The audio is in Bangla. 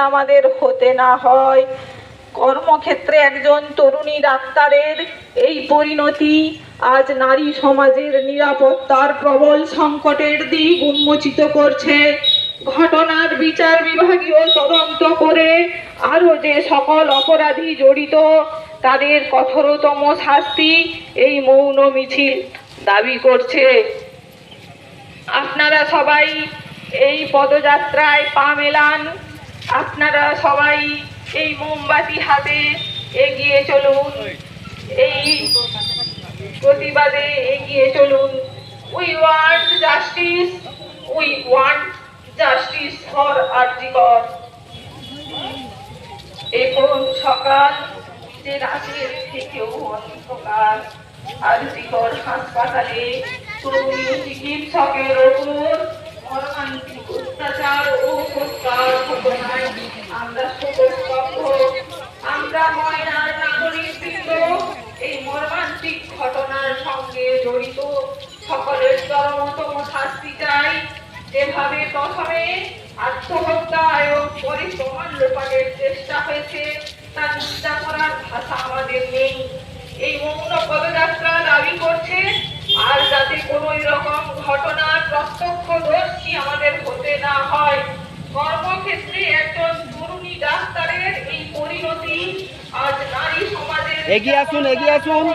আমাদের হতে না হয়। কর্মক্ষেত্রে একজন তরুণী ডাক্তারের এই পরিণতি আজ নারী সমাজের নিরাপত্তার প্রবল সংকটের দিক উন্মোচিত করছে। ঘটনার বিচার বিভাগীয় তদন্ত করে আরো যে সকল অপরাধী জড়িত তাদের কঠোরতম শাস্তি এই মৌন মিছিল দাবি করছে। আপনারা সবাই এই পদযাত্রায় পা মেলান, আপনারা সবাই এই মোমবাতি হাতে এগিয়ে চলুন, এই প্রতিবাদে এগিয়ে চলুন। We want justice, we want justice for RG Kar. এখন সকাল যে রাতের থেকেও অন্ধকার। আরজিকর হাসপাতালে তরুণী চিকিৎসকের ওপর মর্মান্তিক অত্যাচার ও হত্যার ঘটনায় আমরা শোকস্তব্ধ। আমরা ময়নার নাগরিকবৃন্দ এই মর্মান্তিক ঘটনার সঙ্গে জড়িত সকলের চরমতম শাস্তি চাই। যেভাবে প্রথমে আত্মহত্যা এবং পরে প্রমাণ লোপাটের চেষ্টা হয়েছে তা নিন্দা করার ভাষা আমাদের নেই। এই মৌন পদযাত্রা দাবি করছে আর যাতে কোনো রকম ঘটনার প্রত্যক্ষদর্শী আমাদের হতে না হয়। কর্মক্ষেত্রে একজন তরুণী ডাক্তারের এই পরিণতি আজ নারী সমাজের এগিয়ে আসুন